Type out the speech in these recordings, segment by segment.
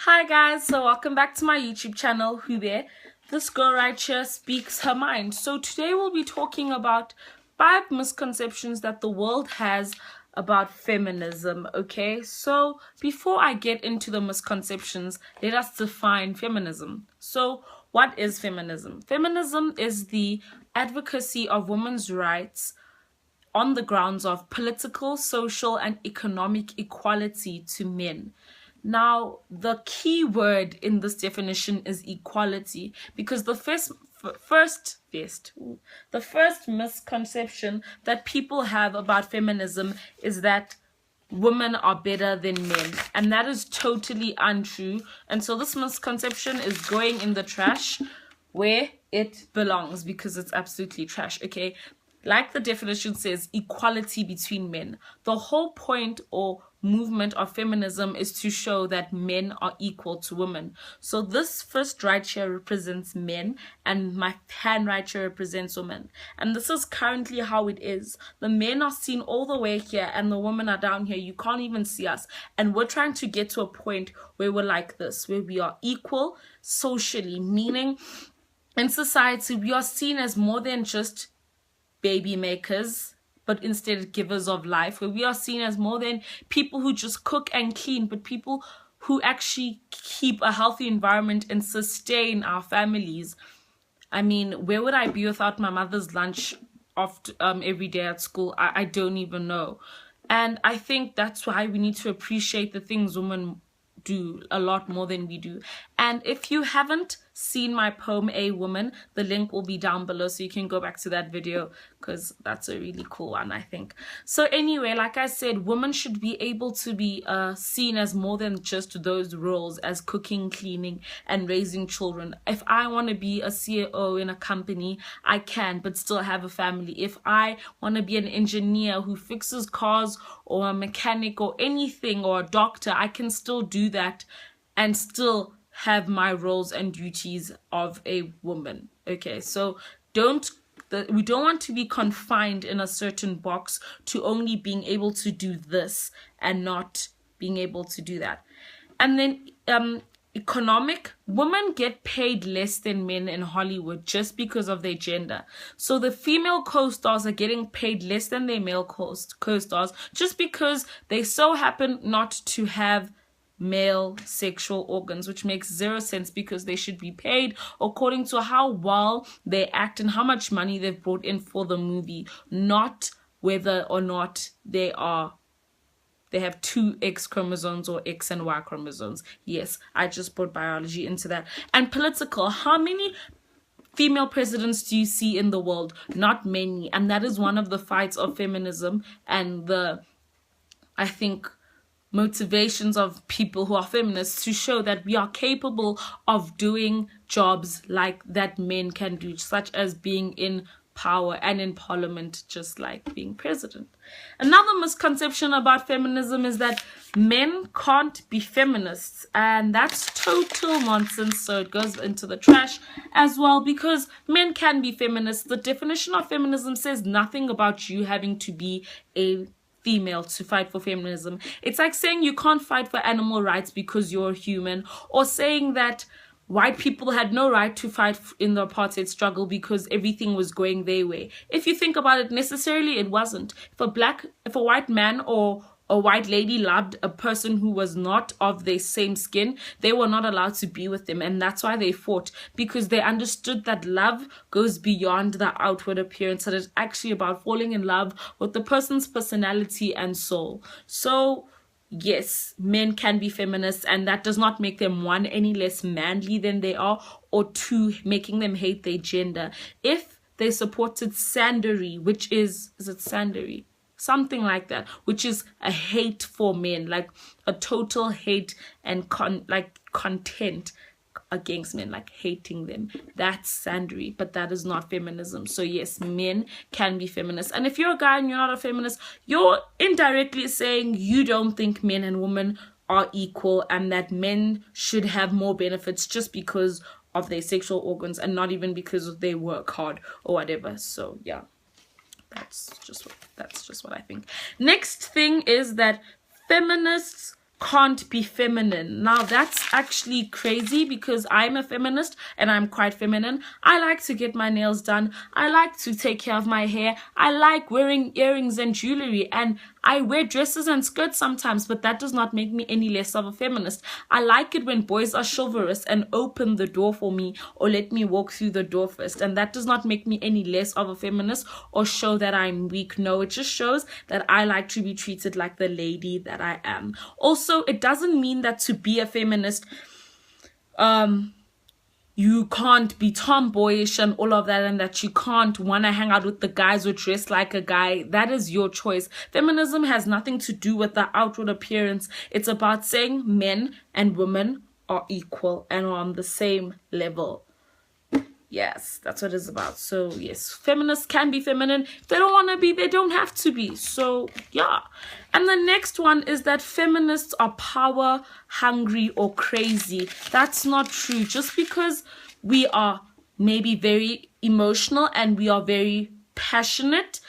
Hi guys, so welcome back to my YouTube channel. Who there? This girl right here speaks her mind. So today we'll be talking about 5 misconceptions that the world has about feminism. Okay, so before I get into the misconceptions, let us define feminism. So what is feminism? Feminism is the advocacy of women's rights on the grounds of political, social, and economic equality to men. Now, the key word in this definition is equality, because the first misconception that people have about feminism is that women are better than men, and that is totally untrue. And so this misconception is going in the trash where it belongs, because it's absolutely trash. Okay, like the definition says, equality between men. The whole point or movement of feminism is to show that men are equal to women. So this first right here represents men, and my hand right here represents women. And this is currently how it is. The men are seen all the way here and the women are down here. You can't even see us. And we're trying to get to a point where we're like this, where we are equal socially, meaning in society we are seen as more than just baby makers, but instead givers of life, where we are seen as more than people who just cook and clean, but people who actually keep a healthy environment and sustain our families. I mean, where would I be without my mother's lunch every day at school? I don't even know. And I think that's why we need to appreciate the things women do a lot more than we do. And if you haven't seen my poem A Woman, the link will be down below, so you can go back to that video, because that's a really cool one, I think. So anyway, like I said, women should be able to be seen as more than just those roles, as cooking, cleaning, and raising children. If I want to be a CEO in a company, I can, but still have a family. If I want to be an engineer who fixes cars, or a mechanic, or anything, or a doctor, I can still do that and still have my roles and duties of a woman. Okay, so we don't want to be confined in a certain box to only being able to do this and not being able to do that. And then women get paid less than men in Hollywood just because of their gender. So the female co-stars are getting paid less than their male co-stars just because they so happen not to have male sexual organs, which makes zero sense, because they should be paid according to how well they act and how much money they've brought in for the movie, not whether or not they have 2 X chromosomes or X and Y chromosomes. Yes, I just brought biology into that. And political, how many female presidents do you see in the world? Not many. And that is one of the fights of feminism and I think, motivations of people who are feminists, to show that we are capable of doing jobs like that men can do, such as being in power and in parliament, just like being president. Another misconception about feminism is that men can't be feminists, and that's total nonsense. So it goes into the trash as well, because men can be feminists. The definition of feminism says nothing about you having to be a female to fight for feminism. It's like saying you can't fight for animal rights because you're a human, or saying that white people had no right to fight in the apartheid struggle because everything was going their way. If you think about it, necessarily it wasn't. If a white man or a white lady loved a person who was not of their same skin, they were not allowed to be with them. And that's why they fought, because they understood that love goes beyond the outward appearance, that it's actually about falling in love with the person's personality and soul. So yes, men can be feminists, and that does not make them, 1, any less manly than they are, or 2, making them hate their gender. If they supported Sandery, which is it Sandery? Something like that, which is a hate for men, like a total hate and content against men, like hating them. That's Sandery, but that is not feminism. So yes, men can be feminists. And if you're a guy and you're not a feminist, you're indirectly saying you don't think men and women are equal, and that men should have more benefits just because of their sexual organs, and not even because they work hard or whatever. So yeah, that's just what I think. Next thing is that feminists can't be feminine. Now that's actually crazy because I'm a feminist and I'm quite feminine. I like to get my nails done. I like to take care of my hair. I like wearing earrings and jewelry, and I wear dresses and skirts sometimes, but that does not make me any less of a feminist. I like it when boys are chivalrous and open the door for me or let me walk through the door first, and that does not make me any less of a feminist or show that I'm weak. No, it just shows that I like to be treated like the lady that I am. Also, it doesn't mean that to be a feminist, you can't be tomboyish and all of that, and that you can't want to hang out with the guys or dress like a guy. That is your choice. Feminism has nothing to do with the outward appearance. It's about saying men and women are equal and are on the same level. Yes, that's what it's about. So yes, feminists can be feminine. If they don't want to be, they don't have to be. So yeah. And the next one is that feminists are power hungry or crazy. That's not true. Just because we are maybe very emotional and we are very passionate,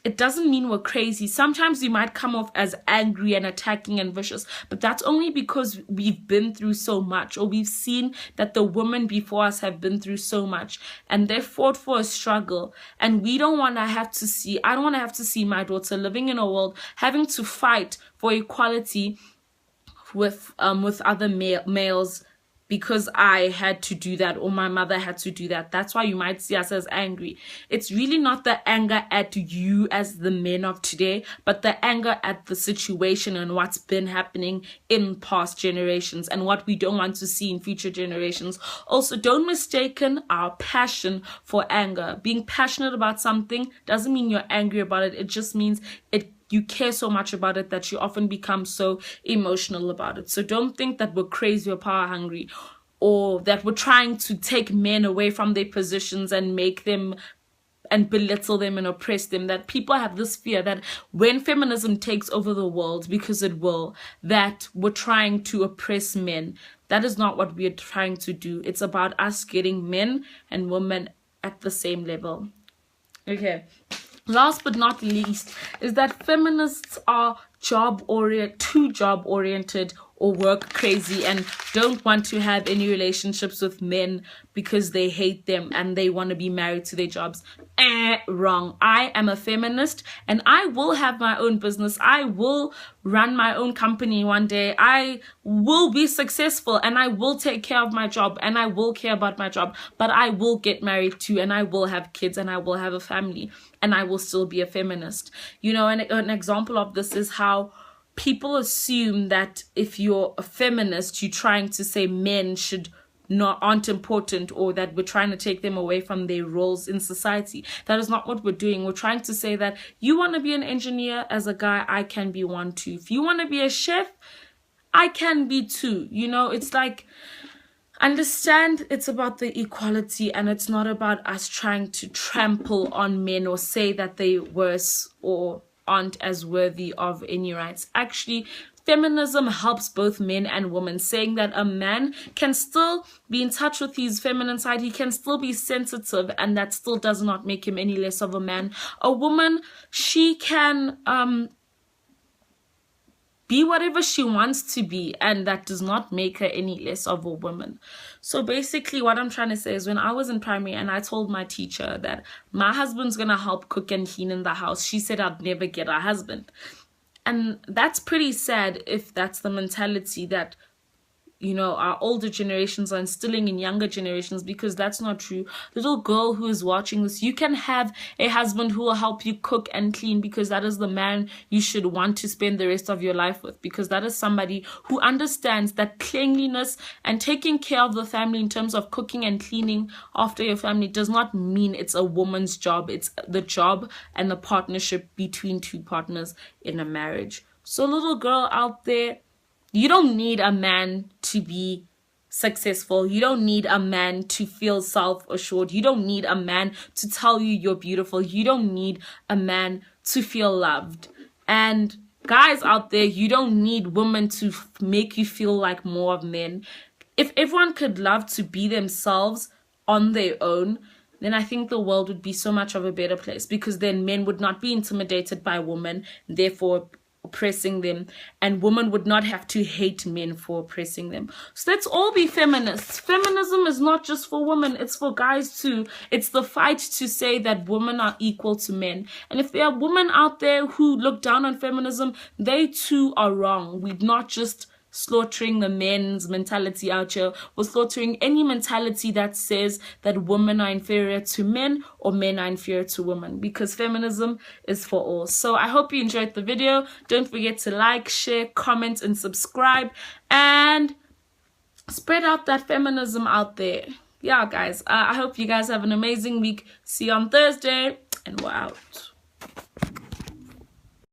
it doesn't mean we're crazy. Sometimes we might come off as angry and attacking and vicious, but that's only because we've been through so much, or we've seen that the women before us have been through so much and they fought for a struggle. And we don't want to have to see, I don't want to have to see my daughter living in a world having to fight for equality with other males because I had to do that or my mother had to do that. That's why you might see us as angry. It's really not the anger at you as the men of today, but the anger at the situation and what's been happening in past generations and what we don't want to see in future generations. Also, don't mistaken our passion for anger. Being passionate about something doesn't mean you're angry about it. It just means you care so much about it that you often become so emotional about it. So don't think that we're crazy or power hungry, or that we're trying to take men away from their positions and make them and belittle them and oppress them. That people have this fear that when feminism takes over the world, because it will, that we're trying to oppress men. That is not what we are trying to do. It's about us getting men and women at the same level. Okay. Last but not least is that feminists are too job oriented or work crazy and don't want to have any relationships with men because they hate them and they want to be married to their jobs. Wrong. I am a feminist and I will have my own business. I will run my own company one day. I will be successful and I will take care of my job and I will care about my job, but I will get married too and I will have kids and I will have a family and I will still be a feminist. You know, an example of this is how people assume that if you're a feminist, you're trying to say men aren't important, or that we're trying to take them away from their roles in society. That is not what we're doing. We're trying to say that you want to be an engineer as a guy, I can be one too. If you want to be a chef, I can be too. You know, it's like, understand it's about the equality and it's not about us trying to trample on men or say that they're worse or aren't as worthy of any rights. Actually, feminism helps both men and women, saying that a man can still be in touch with his feminine side, he can still be sensitive, and that still does not make him any less of a man. A woman, she can be whatever she wants to be, and that does not make her any less of a woman. So basically what I'm trying to say is, when I was in primary and I told my teacher that my husband's gonna help cook and clean in the house, she said I'd never get a husband. And that's pretty sad if that's the mentality that, you know, our older generations are instilling in younger generations, because that's not true. Little girl who is watching this, you can have a husband who will help you cook and clean, because that is the man you should want to spend the rest of your life with, because that is somebody who understands that cleanliness and taking care of the family in terms of cooking and cleaning after your family does not mean it's a woman's job. It's the job and the partnership between two partners in a marriage. So little girl out there, you don't need a man to be successful. You don't need a man to feel self-assured. You don't need a man to tell you you're beautiful. You don't need a man to feel loved. And guys out there, you don't need women to make you feel like more of men. If everyone could love to be themselves on their own, then I think the world would be so much of a better place, because then men would not be intimidated by women. Therefore, oppressing them, and women would not have to hate men for oppressing them. So let's all be feminists. Feminism is not just for women, it's for guys too. It's the fight to say that women are equal to men. And if there are women out there who look down on feminism, they too are wrong. We're not just slaughtering the men's mentality out here. We're slaughtering any mentality that says that women are inferior to men or men are inferior to women, because feminism is for all. So I hope you enjoyed the video. Don't forget to like, share, comment, and subscribe, and spread out that feminism out there. Yeah, guys, I hope you guys have an amazing week. See you on Thursday, and we're out.